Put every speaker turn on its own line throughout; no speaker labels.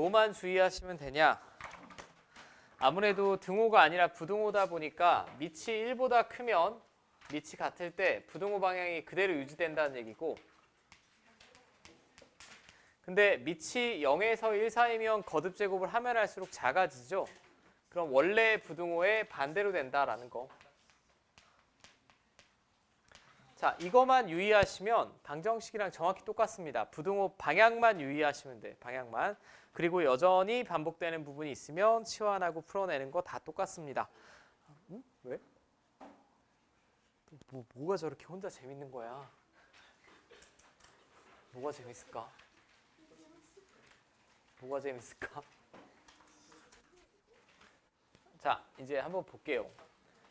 뭐만 주의하시면 되냐? 아무래도 등호가 아니라 부등호다 보니까 밑이 1보다 크면 밑이 같을 때 부등호 방향이 그대로 유지된다는 얘기고, 근데 밑이 0에서 1 사이면 거듭 제곱을 하면 할수록 작아지죠. 그럼 원래 부등호의 반대로 된다라는 거. 자, 이거만 유의하시면 방정식이랑 정확히 똑같습니다. 부등호 방향만 유의하시면 돼. 방향만. 그리고 여전히 반복되는 부분이 있으면 치환하고 풀어내는 거 다 똑같습니다. 왜? 뭐가 저렇게 혼자 재밌는 거야? 뭐가 재밌을까? 뭐가 재밌을까? 자, 이제 한번 볼게요.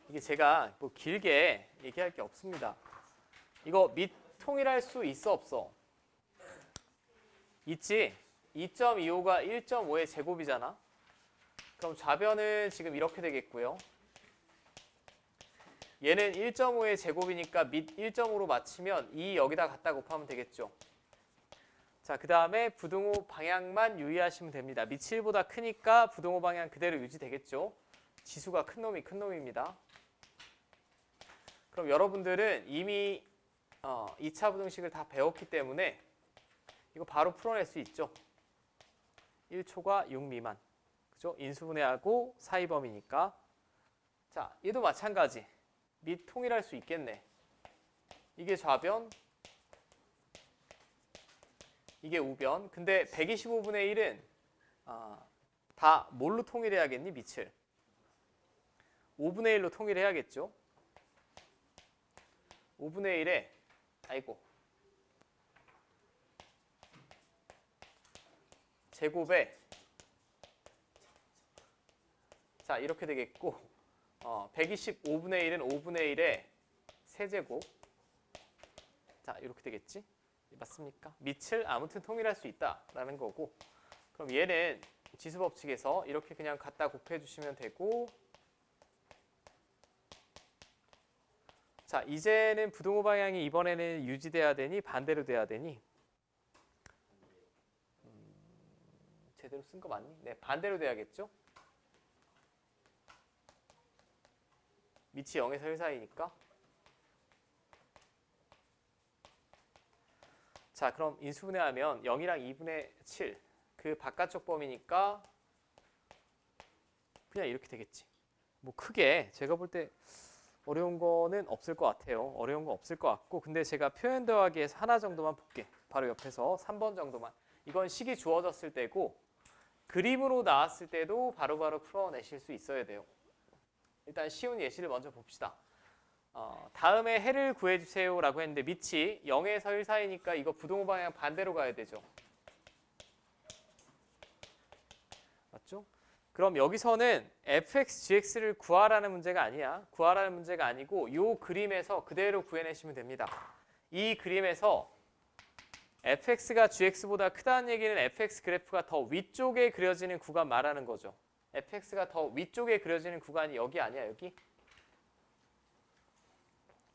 이게 제가 뭐 길게 얘기할 게 없습니다. 이거 밑 통일할 수 있어 없어? 있지? 2.25가 1.5의 제곱이잖아. 그럼 좌변은 지금 이렇게 되겠고요. 얘는 1.5의 제곱이니까 밑 1.5로 맞추면 2 여기다 갖다 곱하면 되겠죠. 자, 그 다음에 부등호 방향만 유의하시면 됩니다. 밑이 1보다 크니까 부등호 방향 그대로 유지되겠죠. 지수가 큰 놈이 큰 놈입니다. 그럼 여러분들은 이미 2차 부등식을 다 배웠기 때문에 이거 바로 풀어낼 수 있죠. 1초가 6 미만. 그죠? 인수분해하고 사이범위니까. 자, 얘도 마찬가지. 밑 통일할 수 있겠네. 이게 좌변, 이게 우변. 근데 125분의 1은 다 뭘로 통일해야겠니? 밑을 5분의 1로 통일해야겠죠. 5분의 1에 아이고 제곱에 자 이렇게 되겠고 125분의 1은 5분의 1에 세제곱 자 이렇게 되겠지? 맞습니까? 밑을 아무튼 통일할 수 있다라는 거고 그럼 얘는 지수법칙에서 이렇게 그냥 갖다 곱해주시면 되고 자 이제는 부등호 방향이 이번에는 유지돼야 되니 반대로 돼야 되니 제대로 쓴 거 맞니? 네 반대로 돼야겠죠? 밑이 0에서 1 사이니까 자 그럼 인수분해하면 0이랑 2분의 7 그 바깥쪽 범위니까 그냥 이렇게 되겠지. 뭐 크게 제가 볼 때 어려운 거는 없을 것 같아요. 어려운 거 없을 것 같고 근데 제가 표현 더하기에서 하나 정도만 볼게. 바로 옆에서 3번 정도만. 이건 식이 주어졌을 때고 그림으로 나왔을 때도 바로바로 풀어내실 수 있어야 돼요. 일단 쉬운 예시를 먼저 봅시다. 다음에 해를 구해주세요 라고 했는데 밑이 0에서 1 사이니까 이거 부등호 방향 반대로 가야 되죠. 맞죠? 그럼 여기서는 fx, gx를 구하라는 문제가 아니야. 구하라는 문제가 아니고 이 그림에서 그대로 구해내시면 됩니다. 이 그림에서 fx가 gx보다 크다는 얘기는 fx 그래프가 더 위쪽에 그려지는 구간 말하는 거죠. fx가 더 위쪽에 그려지는 구간이 여기 아니야, 여기?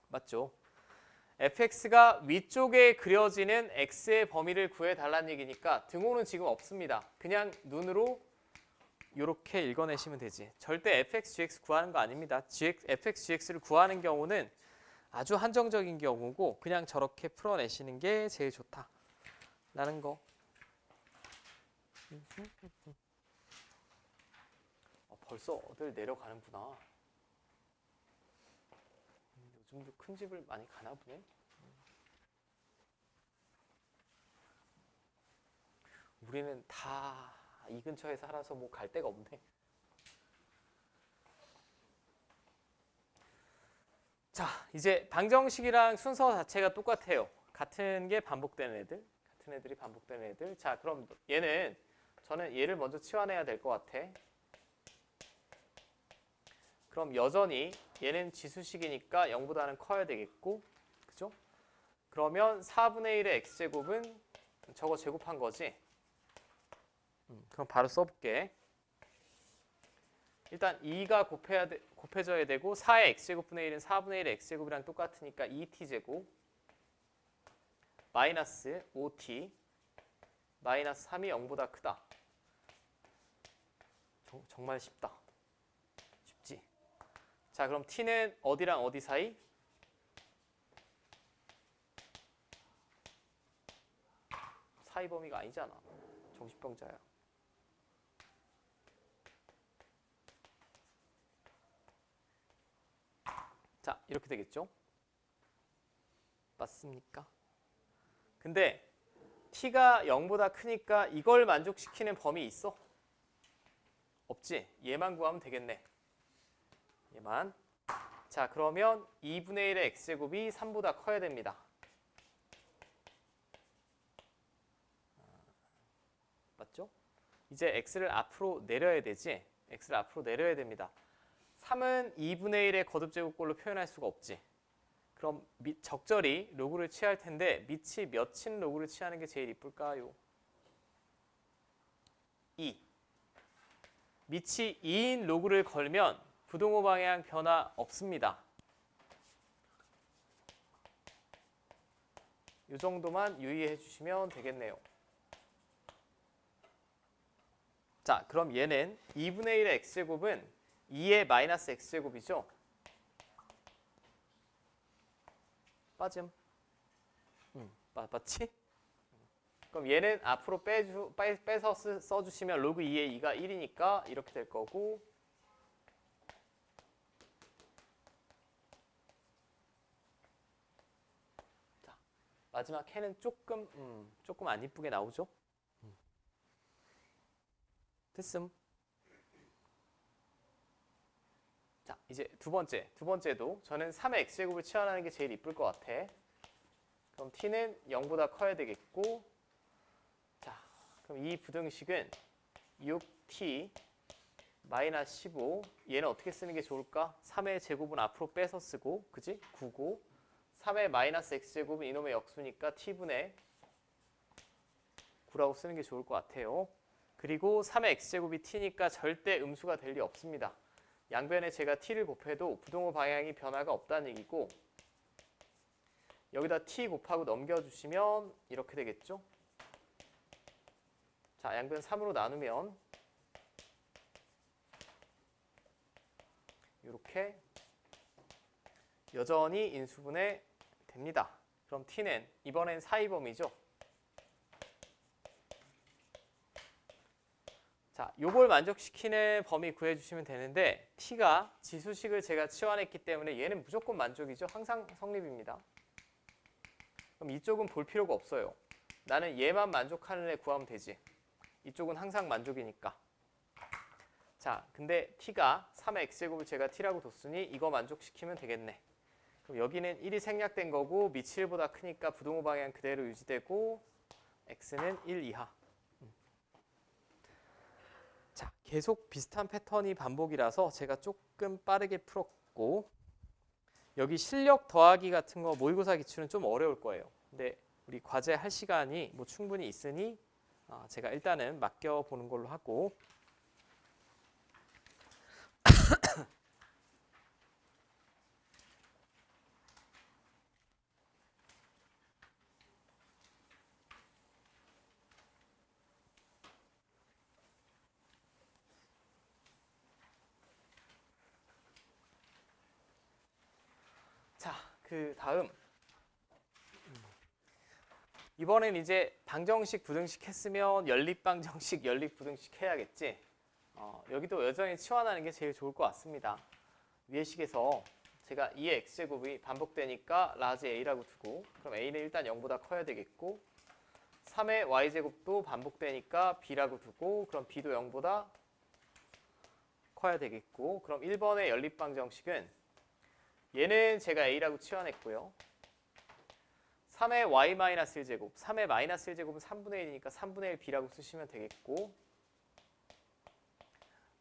맞죠? fx가 위쪽에 그려지는 x의 범위를 구해달라는 얘기니까 등호는 지금 없습니다. 그냥 눈으로 이렇게 읽어내시면 되지. 절대 fx, gx 구하는 거 아닙니다. fx, gx를 구하는 경우는 아주 한정적인 경우고 그냥 저렇게 풀어내시는 게 제일 좋다라는 거. 벌써 어딜 내려가는구나. 요즘도 큰 집을 많이 가나 보네. 우리는 다 이 근처에 살아서 뭐 갈 데가 없네. 자, 이제 방정식이랑 순서 자체가 똑같아요. 같은 게 반복되는 애들. 같은 애들이 반복되는 애들. 자, 그럼 저는 얘를 먼저 치환해야 될 것 같아. 그럼 여전히 얘는 지수식이니까 0보다는 커야 되겠고 그죠? 그러면 4분의 1의 x제곱은 저거 제곱한 거지? 그럼 바로 써볼게. 일단 2가 곱해져야 되고 4의 x제곱분의 1은 4분의 1의 x제곱이랑 똑같으니까 2t제곱 마이너스 5t 마이너스 3이 0보다 크다. 정말 쉽다. 쉽지? 자, 그럼 t는 어디랑 어디 사이? 사이 범위가 아니잖아. 정신병자야. 자, 이렇게 되겠죠? 맞습니까? 근데 t가 0보다 크니까 이걸 만족시키는 범위 있어? 없지? 얘만 구하면 되겠네. 얘만. 자, 그러면 2분의 1의 x제곱이 3보다 커야 됩니다. 맞죠? 이제 x를 앞으로 내려야 되지? x를 앞으로 내려야 됩니다. 3은 2분의 1의 거듭제곱꼴로 표현할 수가 없지. 그럼 적절히 로그를 취할 텐데 밑이 몇인 로그를 취하는 게 제일 이쁠까요? 2. 밑이 2인 로그를 걸면 부동호 방향 변화 없습니다. 이 정도만 유의해 주시면 되겠네요. 자, 그럼 얘는 2분의 1의 x제곱은 2의 마이너스 x제곱이죠? 빠짐. 맞지? 그럼 얘는 앞으로 빼서 써주시면 로그 2의 2가 1이니까 이렇게 될 거고, 자, 마지막 해는 조금 안 이쁘게 나오죠? 됐음. 자, 이제 두 번째도 저는 3의 x제곱을 치환하는 게 제일 이쁠 것 같아. 그럼 t는 0보다 커야 되겠고, 자, 그럼 이 부등식은 6t 마이너스 15, 얘는 어떻게 쓰는 게 좋을까? 3의 제곱은 앞으로 빼서 쓰고, 그지? 9고 3의 마이너스 x제곱은 이놈의 역수니까 t분의 9라고 쓰는 게 좋을 것 같아요. 그리고 3의 x제곱이 t니까 절대 음수가 될 리 없습니다. 양변에 제가 t를 곱해도 부동호 방향이 변화가 없다는 얘기고, 여기다 t 곱하고 넘겨주시면 이렇게 되겠죠? 자, 양변 3으로 나누면 이렇게 여전히 인수분해 됩니다. 그럼 t는 이번엔 사이범위죠? 자, 요걸 만족시키는 범위 구해주시면 되는데 t가 지수식을 제가 치환했기 때문에 얘는 무조건 만족이죠. 항상 성립입니다. 그럼 이쪽은 볼 필요가 없어요. 나는 얘만 만족하는 애 구하면 되지. 이쪽은 항상 만족이니까. 자, 근데 t가 3의 x제곱을 제가 t라고 뒀으니 이거 만족시키면 되겠네. 그럼 여기는 1이 생략된 거고 밑이 1보다 크니까 부동호 방향 그대로 유지되고 x는 1 이하. 자, 계속 비슷한 패턴이 반복이라서 제가 조금 빠르게 풀었고, 여기 실력 더하기 같은 거 모의고사 기출은 좀 어려울 거예요. 근데 우리 과제 할 시간이 뭐 충분히 있으니 제가 일단은 맡겨보는 걸로 하고, 자, 그 다음 이번엔 이제 방정식, 부등식 했으면 연립방정식, 연립부등식 해야겠지. 여기도 여전히 치환하는 게 제일 좋을 것 같습니다. 위의 식에서 제가 2의 x제곱이 반복되니까 라지 a라고 두고, 그럼 a는 일단 0보다 커야 되겠고, 3의 y제곱도 반복되니까 b라고 두고, 그럼 b도 0보다 커야 되겠고, 그럼 1번의 연립방정식은 얘는 제가 a라고 치환했고요. 3의 y-1제곱, 3의 마이너스 1제곱은 3분의 1이니까 3분의 1 b라고 쓰시면 되겠고,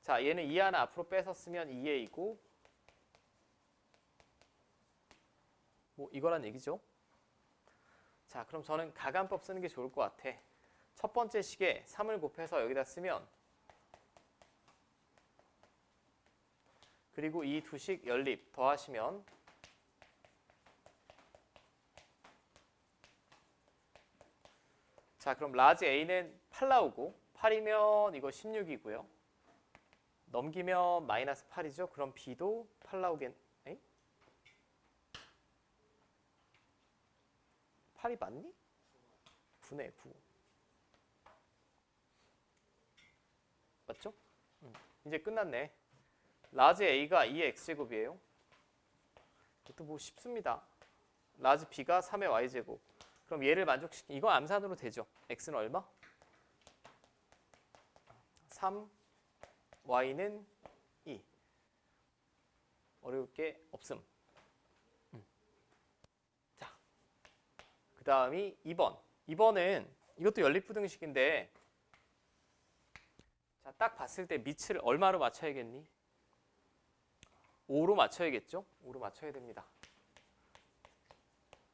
자, 얘는 2 하나 앞으로 빼서 쓰면 2a이고, 뭐 이거란 얘기죠. 자, 그럼 저는 가간법 쓰는 게 좋을 것 같아. 첫 번째 식에 3을 곱해서 여기다 쓰면, 그리고 이 두 식 연립 더하시면 자, 그럼 라지 A는 8 나오고 8이면 이거 16이고요. 넘기면 마이너스 8이죠. 그럼 b도 8 나오겠... 에이? 8이 맞니? 9네, 9. 맞죠? 이제 끝났네. 라지 A가 2의 X제곱이에요. 이것도 뭐 쉽습니다. 라지 B가 3의 Y제곱. 그럼 얘를 만족시키... 이거 암산으로 되죠. X는 얼마? 3, Y는 2. 어려울 게 없음. 자, 그 다음이 2번. 2번은 이것도 연립부등식인데 자, 딱 봤을 때 밑을 얼마로 맞춰야겠니? 5로 맞춰야겠죠? 5로 맞춰야 됩니다.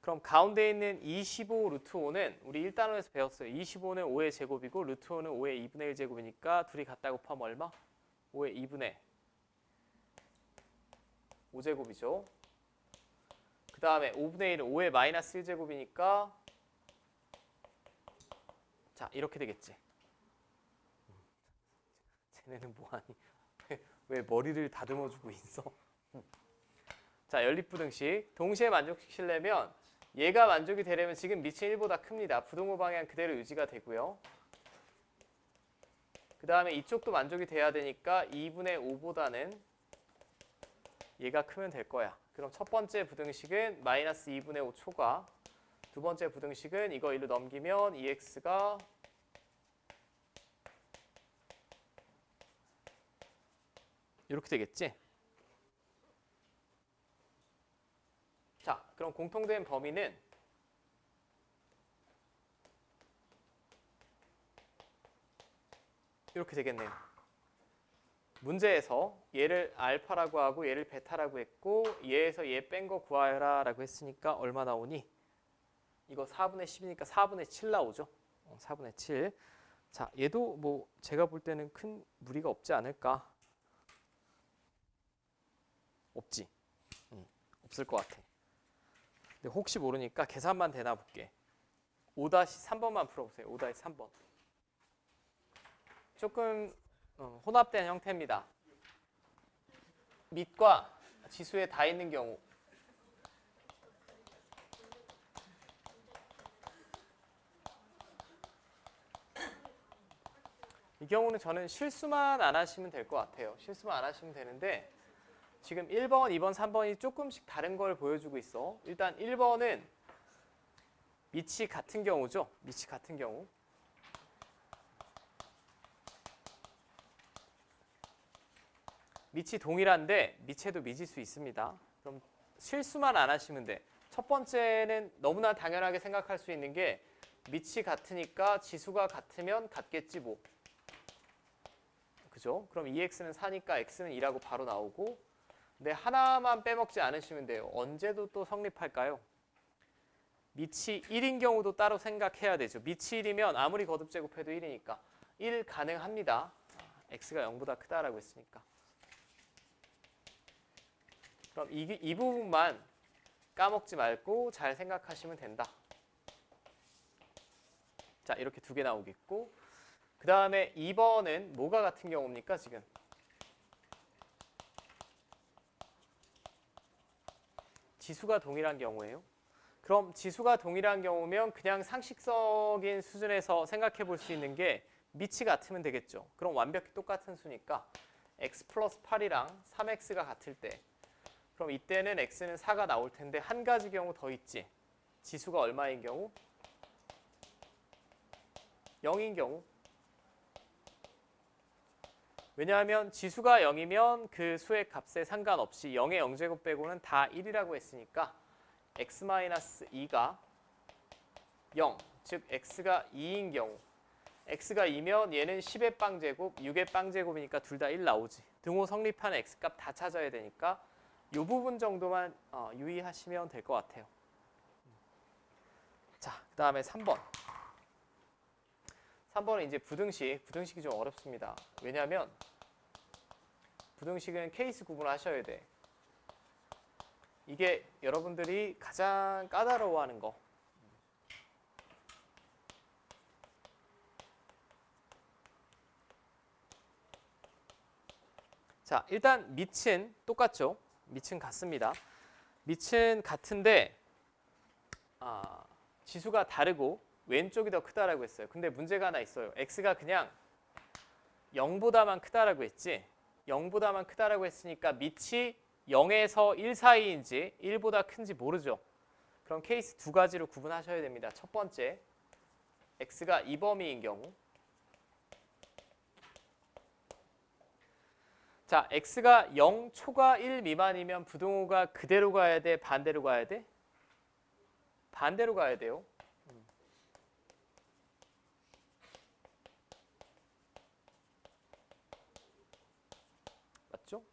그럼 가운데 있는 25 루트 5는 우리 1단원에서 배웠어요. 25는 5의 제곱이고 루트 5는 5의 2분의 1 제곱이니까 둘이 갖다 곱하면 얼마? 5의 2분의 5제곱이죠. 그 다음에 5분의 1은 5의 마이너스 1제곱이니까 자 이렇게 되겠지. 쟤네는 뭐하니? 왜 머리를 다듬어주고 있어? 자 연립부등식 동시에 만족시키려면 얘가 만족이 되려면 지금 밑이 1보다 큽니다. 부등호 방향 그대로 유지가 되고요. 그 다음에 이쪽도 만족이 돼야 되니까 2분의 5보다는 얘가 크면 될 거야. 그럼 첫 번째 부등식은 마이너스 2분의 5 초과, 두 번째 부등식은 이거 1로 넘기면 2x가 이렇게 되겠지? 자, 그럼 공통된 범위는 이렇게 되겠네요. 문제에서 얘를 알파라고 하고 얘를 베타라고 했고 얘에서 얘 뺀 거 구하라 라고 했으니까 얼마 나오니? 이거 4분의 10이니까 4분의 7 나오죠. 4분의 7. 자, 얘도 뭐 제가 볼 때는 큰 무리가 없지 않을까? 없지. 없을 것 같아. 근데 혹시 모르니까 계산만 되나 볼게. 5-3번만 풀어보세요. 5-3번. 조금 혼합된 형태입니다. 밑과 지수에 다 있는 경우. 이 경우는 저는 실수만 안 하시면 될 것 같아요. 실수만 안 하시면 되는데 지금 1번, 2번, 3번이 조금씩 다른 걸 보여주고 있어. 일단 1번은 밑이 같은 경우죠. 밑이 같은 경우. 밑이 동일한데 밑에도 미지수 있습니다. 그럼 실수만 안 하시면 돼. 첫 번째는 너무나 당연하게 생각할 수 있는 게 밑이 같으니까 지수가 같으면 같겠지 뭐. 그죠? 그럼 2x는 4니까 x는 2라고 바로 나오고 근데 하나만 빼먹지 않으시면 돼요. 언제도 또 성립할까요? 밑이 1인 경우도 따로 생각해야 되죠. 밑이 1이면 아무리 거듭 제곱해도 1이니까 1 가능합니다. x가 0보다 크다라고 했으니까. 그럼 이 부분만 까먹지 말고 잘 생각하시면 된다. 자, 이렇게 두 개 나오겠고 그 다음에 2번은 뭐가 같은 경우입니까? 지금 지수가 동일한 경우예요. 그럼 지수가 동일한 경우면 그냥 상식적인 수준에서 생각해 볼 수 있는 게 밑이 같으면 되겠죠. 그럼 완벽히 똑같은 수니까 x 플러스 8이랑 3x가 같을 때 그럼 이때는 x는 4가 나올 텐데 한 가지 경우 더 있지. 지수가 얼마인 경우? 0인 경우. 왜냐하면 지수가 0이면 그 수의 값에 상관없이 0의 0제곱 빼고는 다 1이라고 했으니까 x-2가 0, 즉 x가 2인 경우 x가 2면 얘는 10의 빵제곱, 6의 빵제곱이니까 둘 다 1 나오지. 등호 성립하는 x값 다 찾아야 되니까 이 부분 정도만 유의하시면 될 것 같아요. 자, 그 다음에 3번. 3번은 이제 부등식이 좀 어렵습니다. 왜냐하면 부등식은 케이스 구분하셔야 돼. 이게 여러분들이 가장 까다로워하는 거. 자, 일단 밑은 똑같죠. 밑은 같습니다. 밑은 같은데 지수가 다르고 왼쪽이 더 크다라고 했어요. 근데 문제가 하나 있어요. x가 그냥 0보다만 크다라고 했지. 0보다만 크다라고 했으니까 밑이 0에서 1 사이인지 1보다 큰지 모르죠. 그럼 케이스 두 가지로 구분하셔야 됩니다. 첫 번째, x가 이 범위인 경우. 자, x가 0 초과 1 미만이면 부등호가 그대로 가야 돼? 반대로 가야 돼? 반대로 가야 돼요. 맞죠?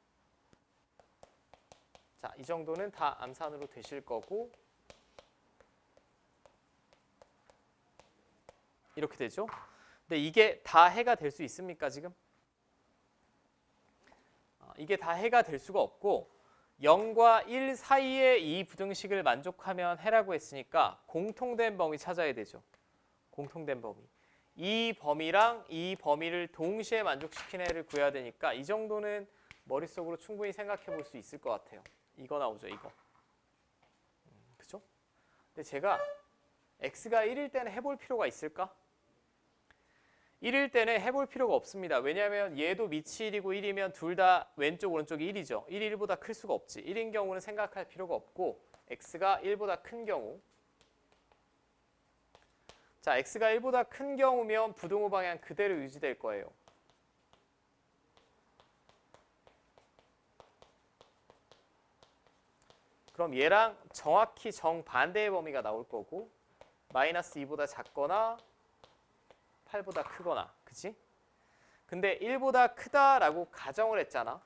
자, 이 정도는 다 암산으로 되실 거고 이렇게 되죠. 근데 이게 다 해가 될 수 있습니까, 지금? 이게 다 해가 될 수가 없고 0과 1 사이의 이 부등식을 만족하면 해라고 했으니까 공통된 범위 찾아야 되죠. 공통된 범위. 이 범위랑 이 범위를 동시에 만족시키는 해를 구해야 되니까 이 정도는 머릿속으로 충분히 생각해 볼 수 있을 것 같아요. 이거 나오죠, 이거. 그죠? 근데 제가 x가 1일 때는 해볼 필요가 있을까? 1일 때는 해볼 필요가 없습니다. 왜냐하면 얘도 밑이 1이고 1이면 둘 다 왼쪽 오른쪽이 1이죠. 1이 1보다 클 수가 없지. 1인 경우는 생각할 필요가 없고 x가 1보다 큰 경우. 자, x가 1보다 큰 경우면 부등호 방향 그대로 유지될 거예요. 그럼 얘랑 정확히 정반대의 범위가 나올 거고 마이너스 2보다 작거나 8보다 크거나, 그치? 근데 1보다 크다라고 가정을 했잖아.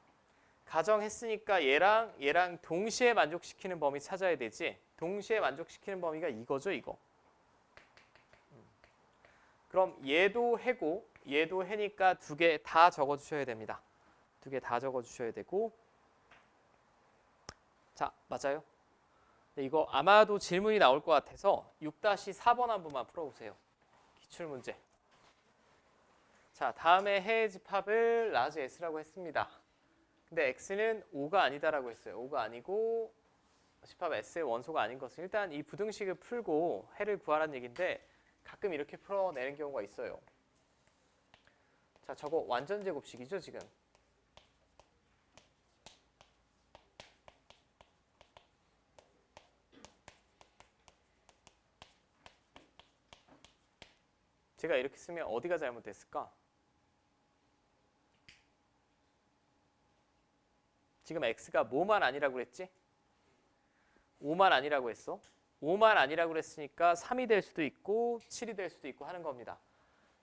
가정했으니까 얘랑 동시에 만족시키는 범위 찾아야 되지. 동시에 만족시키는 범위가 이거죠, 이거. 그럼 얘도 해고 얘도 해니까 두 개 다 적어주셔야 됩니다. 두 개 다 적어주셔야 되고. 자, 맞아요? 이거 아마도 질문이 나올 것 같아서 6-4번 한 번만 풀어보세요. 기출문제. 자, 다음에 해의 집합을 라지 S라고 했습니다. 근데 X는 5가 아니다라고 했어요. 5가 아니고 집합 S의 원소가 아닌 것은 일단 이 부등식을 풀고 해를 구하라는 얘기인데 가끔 이렇게 풀어내는 경우가 있어요. 자, 저거 완전 제곱식이죠, 지금. 제가 이렇게 쓰면 어디가 잘못됐을까? 지금 x가 뭐만 아니라고 그랬지? 5만 아니라고 했어. 5만 아니라고 그랬으니까 3이 될 수도 있고 7이 될 수도 있고 하는 겁니다.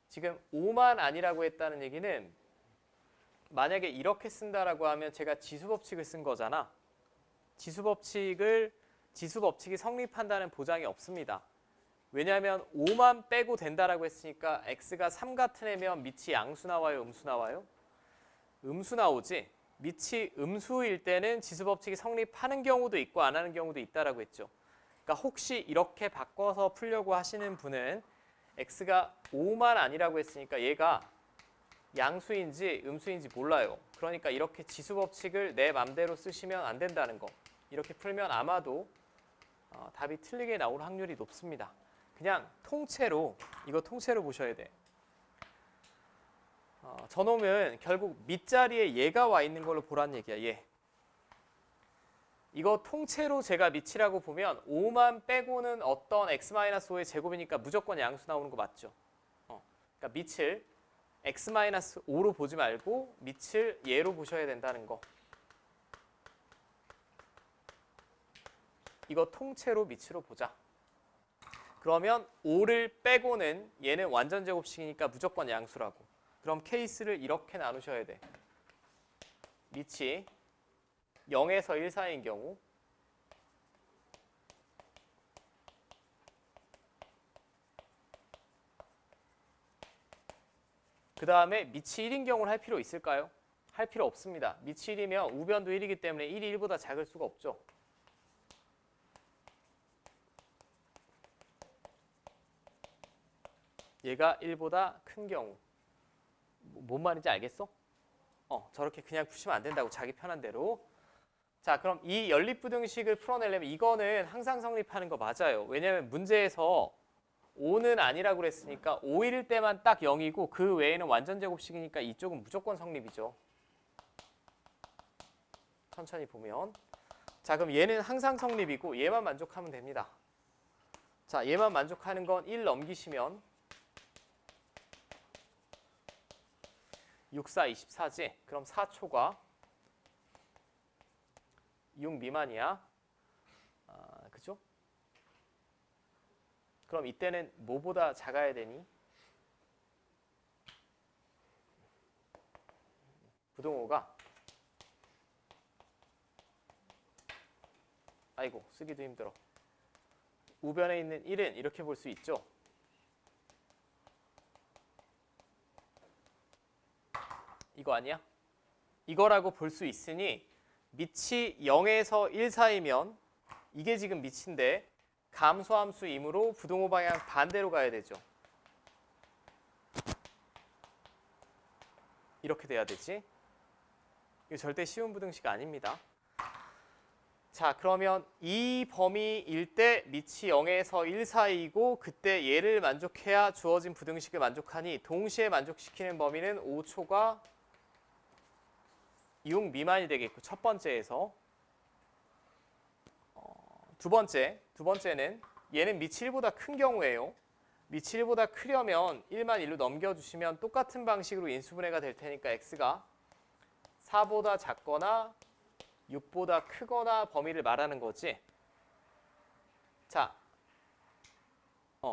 지금 5만 아니라고 했다는 얘기는 만약에 이렇게 쓴다라고 하면 제가 지수법칙을 쓴 거잖아. 지수법칙이 성립한다는 보장이 없습니다. 왜냐하면 5만 빼고 된다라고 했으니까 x가 3 같은 애면 밑이 양수 나와요, 음수 나와요? 음수 나오지. 밑이 음수일 때는 지수법칙이 성립하는 경우도 있고 안 하는 경우도 있다라고 했죠. 그러니까 혹시 이렇게 바꿔서 풀려고 하시는 분은 x가 5만 아니라고 했으니까 얘가 양수인지 음수인지 몰라요. 그러니까 이렇게 지수법칙을 내 맘대로 쓰시면 안 된다는 거. 이렇게 풀면 아마도 답이 틀리게 나올 확률이 높습니다. 그냥 통째로 이거 통째로 보셔야 돼. 저놈은 결국 밑자리에 얘가 와 있는 걸로 보라는 얘기야. 얘. 이거 통째로 제가 밑이라고 보면 5만 빼고는 어떤 x-5의 제곱이니까 무조건 양수 나오는 거 맞죠? 그러니까 밑을 x-5로 보지 말고 밑을 얘로 보셔야 된다는 거. 이거 통째로 밑으로 보자. 그러면 5를 빼고는 얘는 완전 제곱식이니까 무조건 양수라고. 그럼 케이스를 이렇게 나누셔야 돼. 밑이 0에서 1 사이인 경우 그 다음에 밑이 1인 경우를 할 필요 있을까요? 할 필요 없습니다. 밑이 1이면 우변도 1이기 때문에 1이 1보다 작을 수가 없죠. 얘가 1보다 큰 경우. 뭔 말인지 알겠어? 저렇게 그냥 푸시면 안 된다고 자기 편한 대로. 자, 그럼 이 연립부등식을 풀어내려면 이거는 항상 성립하는 거 맞아요. 왜냐면 문제에서 5는 아니라고 그랬으니까 5일 때만 딱 0이고 그 외에는 완전 제곱식이니까 이쪽은 무조건 성립이죠. 천천히 보면. 자, 그럼 얘는 항상 성립이고 얘만 만족하면 됩니다. 자, 얘만 만족하는 건 1 넘기시면 6, 4, 24지. 그럼 4초가 6 미만이야. 그죠? 그럼 이때는 뭐보다 작아야 되니? 부동호가 아이고 쓰기도 힘들어. 우변에 있는 1은 이렇게 볼 수 있죠. 이거 아니야? 이거라고 볼 수 있으니 밑이 0에서 1 사이면 이게 지금 밑인데 감소함수이므로 부동호 방향 반대로 가야 되죠. 이렇게 돼야 되지. 이거 절대 쉬운 부등식 아닙니다. 자, 그러면 이 범위일 때 밑이 0에서 1 사이이고 그때 얘를 만족해야 주어진 부등식을 만족하니 동시에 만족시키는 범위는 5초가 6 미만이 되겠고 첫 번째에서 두 번째는 얘는 밑이 1보다 큰 경우예요. 밑이 1보다 크려면 1만 1로 넘겨주시면 똑같은 방식으로 인수분해가 될 테니까 x가 4보다 작거나 6보다 크거나 범위를 말하는 거지. 자,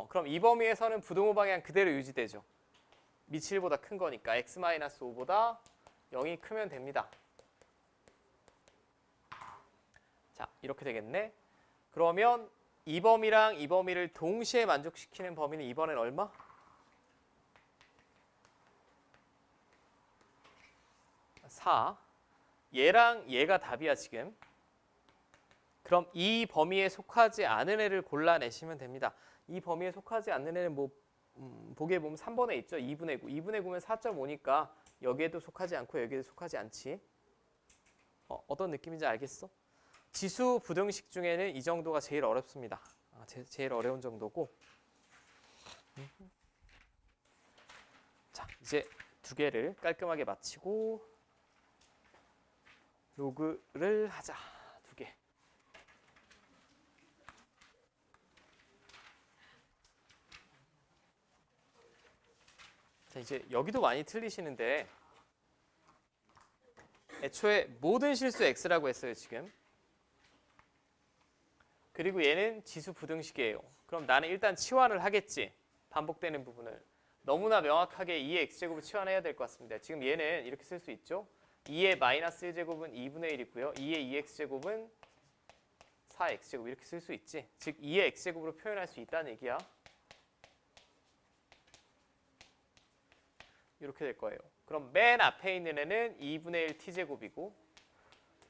그럼 이 범위에서는 부동호 방향 그대로 유지되죠. 밑이 1보다 큰 거니까 x-5보다 0이 크면 됩니다. 자, 이렇게 되겠네. 그러면 이 범위랑 이 범위를 동시에 만족시키는 범위는 이번엔 얼마? 4. 얘랑 얘가 답이야 지금. 그럼 이 범위에 속하지 않은 애를 골라내시면 됩니다. 이 범위에 속하지 않는 애는 뭐 보기에 보면 3번에 있죠. 2분의 9. 2분의 9면 4.5니까 여기에도 속하지 않고 여기에도 속하지 않지. 어떤 느낌인지 알겠어? 지수 부등식 중에는 이 정도가 제일 어렵습니다. 제일 어려운 정도고. 자, 이제 두 개를 깔끔하게 마치고 로그를 하자. 두 개. 자, 이제 여기도 많이 틀리시는데 애초에 모든 실수 x라고 했어요, 지금. 그리고 얘는 지수 부등식이에요. 그럼 나는 일단 치환을 하겠지. 반복되는 부분을. 너무나 명확하게 2의 x제곱을 치환해야 될 것 같습니다. 지금 얘는 이렇게 쓸 수 있죠. 2의 마이너스 1제곱은 2분의 1이고요. 2의 2x제곱은 4x제곱 이렇게 쓸 수 있지. 즉 2의 x제곱으로 표현할 수 있다는 얘기야. 이렇게 될 거예요. 그럼 맨 앞에 있는 애는 2분의 1 t제곱이고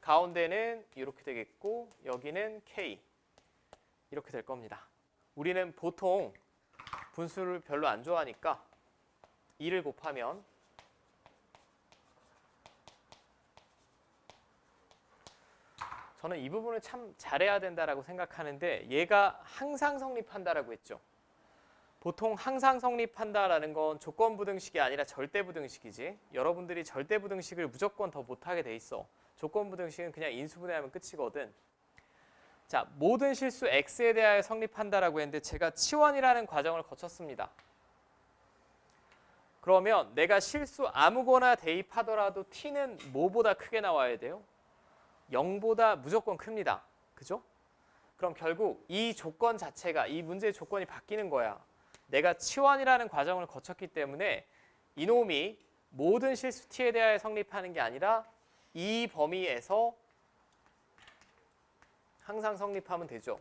가운데는 이렇게 되겠고 여기는 k 이렇게 될 겁니다. 우리는 보통 분수를 별로 안 좋아하니까 2를 곱하면 저는 이 부분을 참 잘해야 된다라고 생각하는데 얘가 항상 성립한다라고 했죠. 보통 항상 성립한다라는 건 조건부등식이 아니라 절대부등식이지. 여러분들이 절대부등식을 무조건 더 못하게 돼 있어. 조건부등식은 그냥 인수분해하면 끝이거든. 자, 모든 실수 x에 대하여 성립한다라고 했는데 제가 치환이라는 과정을 거쳤습니다. 그러면 내가 실수 아무거나 대입하더라도 t는 뭐보다 크게 나와야 돼요? 0보다 무조건 큽니다. 그죠? 그럼 결국 이 조건 자체가 이 문제의 조건이 바뀌는 거야. 내가 치환이라는 과정을 거쳤기 때문에 이놈이 모든 실수 t에 대하여 성립하는 게 아니라 이 범위에서 항상 성립하면 되죠.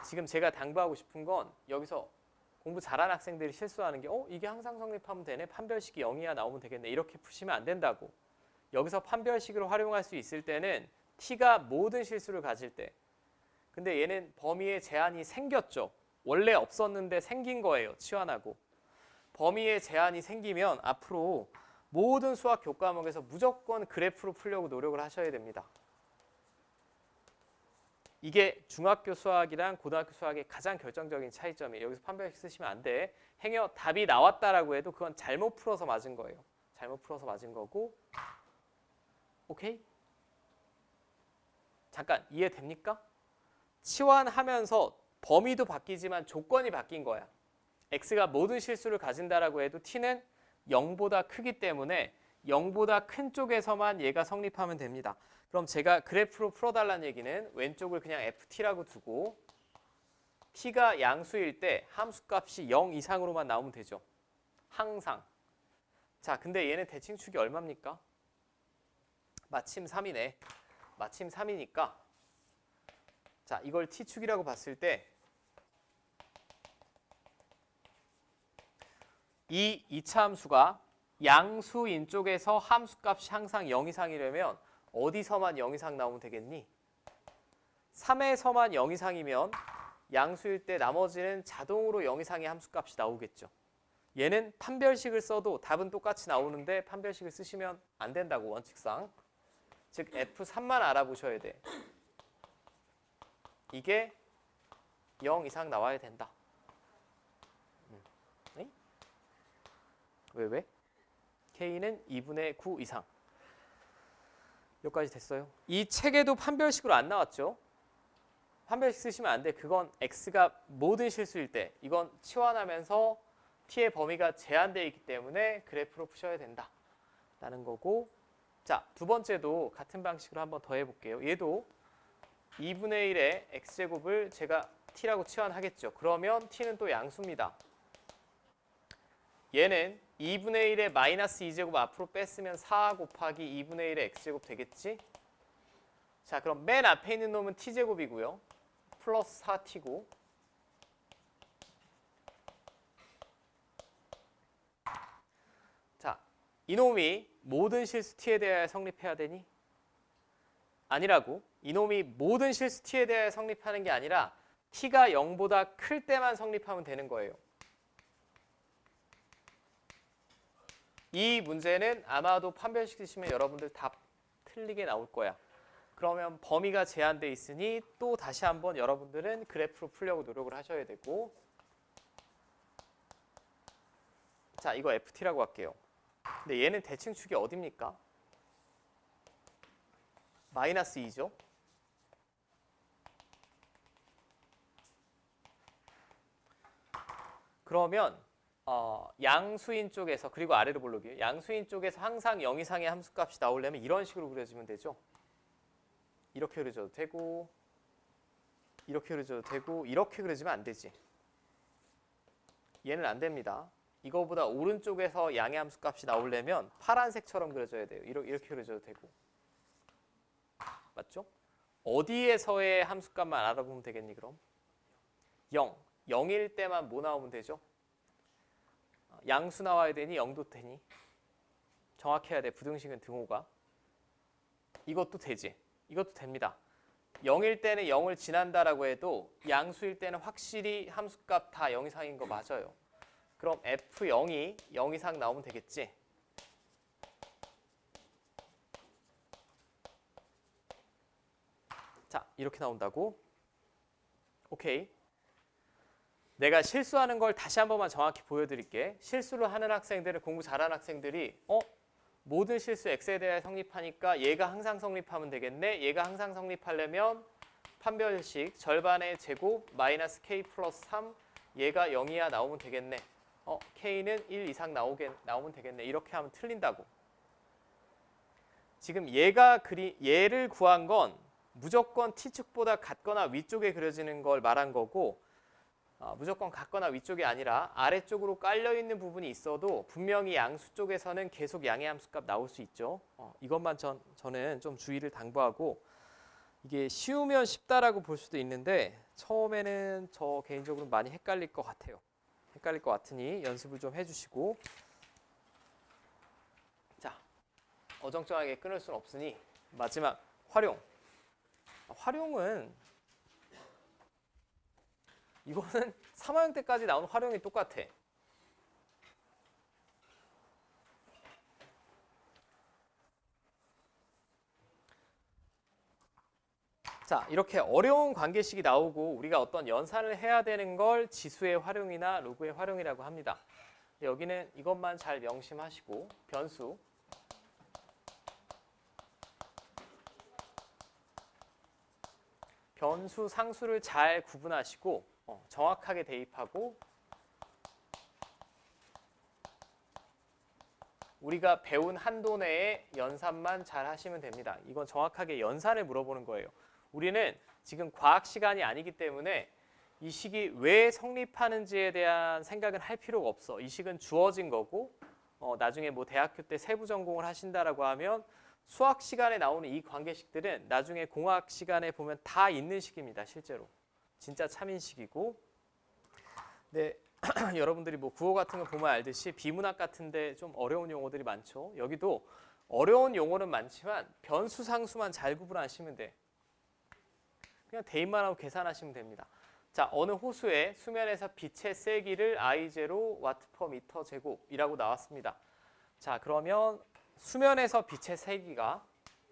지금 제가 당부하고 싶은 건 여기서 공부 잘하는 학생들이 실수하는 게 이게 항상 성립하면 되네. 판별식이 0이야 나오면 되겠네. 이렇게 푸시면 안 된다고. 여기서 판별식으로 활용할 수 있을 때는 t가 모든 실수를 가질 때. 근데 얘는 범위에 제한이 생겼죠. 원래 없었는데 생긴 거예요. 치환하고. 범위에 제한이 생기면 앞으로 모든 수학 교과목에서 무조건 그래프로 풀려고 노력을 하셔야 됩니다. 이게 중학교 수학이랑 고등학교 수학의 가장 결정적인 차이점이에요. 여기서 판별식 쓰시면 안 돼. 행여 답이 나왔다라고 해도 그건 잘못 풀어서 맞은 거예요. 잘못 풀어서 맞은 거고. 오케이? 잠깐 이해됩니까? 치환하면서 범위도 바뀌지만 조건이 바뀐 거야. x가 모든 실수를 가진다라고 해도 t는 0보다 크기 때문에 0보다 큰 쪽에서만 얘가 성립하면 됩니다. 그럼 제가 그래프로 풀어달라는 얘기는 왼쪽을 그냥 ft라고 두고 t가 양수일 때 함수값이 0 이상으로만 나오면 되죠. 항상. 자, 근데 얘는 대칭축이 얼마입니까? 마침 3이네. 마침 3이니까 자, 이걸 t축이라고 봤을 때 이 2차 함수가 양수인 쪽에서 함수값이 항상 0 이상이려면 어디서만 0 이상 나오면 되겠니? 3에서만 0 이상이면 양수일 때 나머지는 자동으로 0 이상의 함수값이 나오겠죠. 얘는 판별식을 써도 답은 똑같이 나오는데 판별식을 쓰시면 안 된다고 원칙상. 즉 F3만 알아보셔야 돼. 이게 0 이상 나와야 된다. 왜? K는 2분의 9 이상. 여기까지 됐어요. 이 책에도 판별식으로 안 나왔죠. 판별식 쓰시면 안 돼. 그건 X가 모든 실수일 때 이건 치환하면서 T의 범위가 제한되어 있기 때문에 그래프로 푸셔야 된다. 라는 거고 자, 두 번째도 같은 방식으로 한번 더 해볼게요. 얘도 2분의 1의 X제곱을 제가 T라고 치환하겠죠. 그러면 T는 또 양수입니다. 얘는 2분의 1의 마이너스 2제곱 앞으로 뺐으면 4 곱하기 2분의 1의 X제곱 되겠지? 자, 그럼 맨 앞에 있는 놈은 T제곱이고요. 플러스 4T고 자, 이놈이 모든 실수 T에 대하여 성립해야 되니? 아니라고. 이놈이 모든 실수 T에 대하여 성립하는 게 아니라 T가 0보다 클 때만 성립하면 되는 거예요. 이 문제는 아마도 판별식 쓰시면 여러분들 답 틀리게 나올 거야. 그러면 범위가 제한돼 있으니 또 다시 한번 여러분들은 그래프로 풀려고 노력을 하셔야 되고 자, 이거 FT라고 할게요. 근데 얘는 대칭축이 어딥니까? 마이너스 2죠. 그러면 양수인 쪽에서 그리고 아래로 볼록이에요. 양수인 쪽에서 항상 0 이상의 함수값이 나오려면 이런 식으로 그려지면 되죠. 이렇게 그려줘도 되고 이렇게 그려줘도 되고 이렇게 그려지면 안 되지. 얘는 안 됩니다. 이거보다 오른쪽에서 양의 함수값이 나오려면 파란색처럼 그려져야 돼요. 이렇게 그려줘도 되고 맞죠? 어디에서의 함수값만 알아보면 되겠니 그럼? 0. 0일 때만 뭐 나오면 되죠? 양수 나와야 되니 0도 되니? 정확해야 돼. 부등식은 등호가. 이것도 되지. 이것도 됩니다. 0일 때는 0을 지난다라고 해도 양수일 때는 확실히 함수값 다 0 이상인 거 맞아요. 그럼 F0이 0 이상 나오면 되겠지? 자, 이렇게 나온다고? 오케이. 내가 실수하는 걸 다시 한 번만 정확히 보여드릴게. 실수를 하는 학생들은 공부 잘하는 학생들이 모든 실수 X에 대해 성립하니까 얘가 항상 성립하면 되겠네. 얘가 항상 성립하려면 판별식 절반의 제곱 마이너스 K 플러스 3 얘가 0이야 나오면 되겠네. K는 1 이상 나오면 되겠네. 이렇게 하면 틀린다고. 지금 얘를 구한 건 무조건 T축보다 같거나 위쪽에 그려지는 걸 말한 거고 무조건 같거나 위쪽이 아니라 아래쪽으로 깔려있는 부분이 있어도 분명히 양수 쪽에서는 계속 양의 함수값 나올 수 있죠. 이것만 저는 좀 주의를 당부하고 이게 쉬우면 쉽다라고 볼 수도 있는데 처음에는 저 개인적으로 많이 헷갈릴 것 같아요. 헷갈릴 것 같으니 연습을 좀 해주시고 자, 어정쩡하게 끊을 수는 없으니 마지막 활용. 활용은 이거는 3학년 때까지 나온 활용이 똑같아. 자, 이렇게 어려운 관계식이 나오고 우리가 어떤 연산을 해야 되는 걸 지수의 활용이나 로그의 활용이라고 합니다. 여기는 이것만 잘 명심하시고 변수, 상수를 잘 구분하시고 정확하게 대입하고 우리가 배운 한도 내에 연산만 잘 하시면 됩니다. 이건 정확하게 연산을 물어보는 거예요. 우리는 지금 과학 시간이 아니기 때문에 이 식이 왜 성립하는지에 대한 생각은 할 필요가 없어. 이 식은 주어진 거고 나중에 뭐 대학교 때 세부 전공을 하신다라고 하면 수학 시간에 나오는 이 관계식들은 나중에 공학 시간에 보면 다 있는 식입니다. 실제로. 진짜 참인식이고. 네, 여러분들이 뭐 국어 같은 거 보면 알듯이 비문학 같은데 좀 어려운 용어들이 많죠. 여기도 어려운 용어는 많지만 변수, 상수만 잘 구분하시면 돼. 그냥 대입만 하고 계산하시면 됩니다. 자, 어느 호수에 수면에서 빛의 세기를 I0 와트/미터 제곱이라고 나왔습니다. 자, 그러면 수면에서 빛의 세기가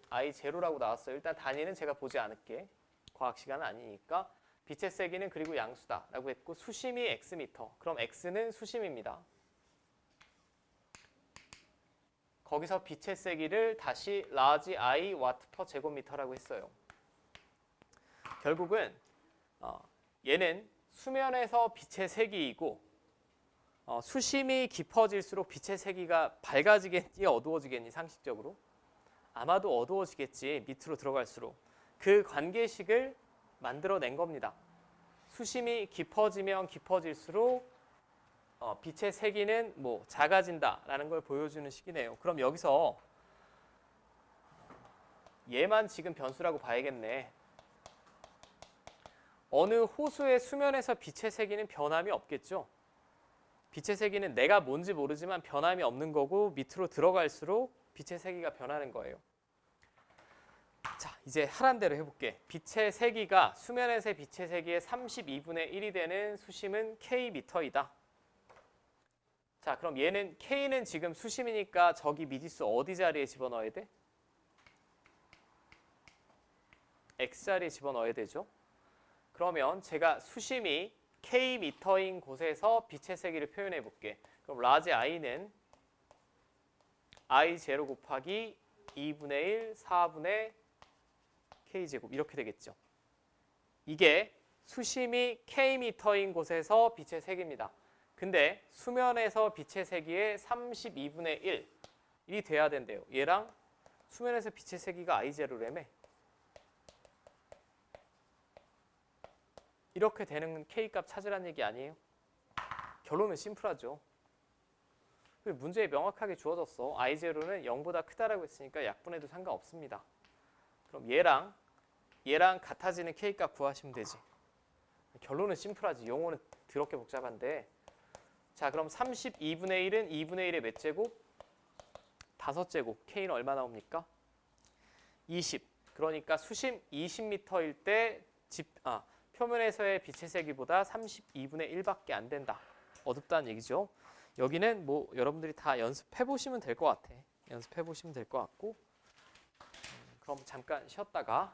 I0라고 나왔어요. 일단 단위는 제가 보지 않을게. 과학 시간은 아니니까. 빛의 세기는 그리고 양수다라고 했고 수심이 X미터. 그럼 X는 수심입니다. 거기서 빛의 세기를 다시 large I 와트/제곱미터라고 했어요. 결국은 얘는 수면에서 빛의 세기이고 수심이 깊어질수록 빛의 세기가 밝아지겠니 어두워지겠니 상식적으로? 아마도 어두워지겠지 밑으로 들어갈수록. 그 관계식을 만들어낸 겁니다. 수심이 깊어지면 깊어질수록 빛의 세기는 뭐 작아진다라는 걸 보여주는 식이네요. 그럼 여기서 얘만 지금 변수라고 봐야겠네. 어느 호수의 수면에서 빛의 세기는 변함이 없겠죠. 빛의 세기는 내가 뭔지 모르지만 변함이 없는 거고 밑으로 들어갈수록 빛의 세기가 변하는 거예요. 자, 이제 하란 대로 해볼게. 빛의 세기가 수면에서의 빛의 세기의 32분의 1이 되는 수심은 K미터이다. 자, 그럼 얘는 K는 지금 수심이니까 저기 미지수 어디 자리에 집어넣어야 돼? X자리에 집어넣어야 되죠. 그러면 제가 수심이 K미터인 곳에서 빛의 세기를 표현해 볼게. 그럼 라지 I는 I0 곱하기 2분의 1, 4분의 K제곱 이렇게 되겠죠. 이게 수심이 K미터인 곳에서 빛의 세기입니다. 근데 수면에서 빛의 세기의 32분의 1이 돼야 된대요. 얘랑 수면에서 빛의 세기가 I0라며. 이렇게 되는 K값 찾으라는 얘기 아니에요? 결론은 심플하죠. 문제에 명확하게 주어졌어. I0는 0보다 크다라고 했으니까 약분해도 상관없습니다. 그럼 얘랑 같아지는 K값 구하시면 되지. 결론은 심플하지. 용어는 더럽게 복잡한데. 자, 그럼 32분의 1은 2분의 1의 몇 제곱? 5제곱. K는 얼마 나옵니까? 20. 그러니까 수심 20m일 때 표면에서의 빛의 세기보다 32분의 1밖에 안 된다. 어둡다는 얘기죠. 여기는 뭐 여러분들이 다 연습해 보시면 될 것 같아. 연습해 보시면 될 것 같고. 그럼 잠깐 쉬었다가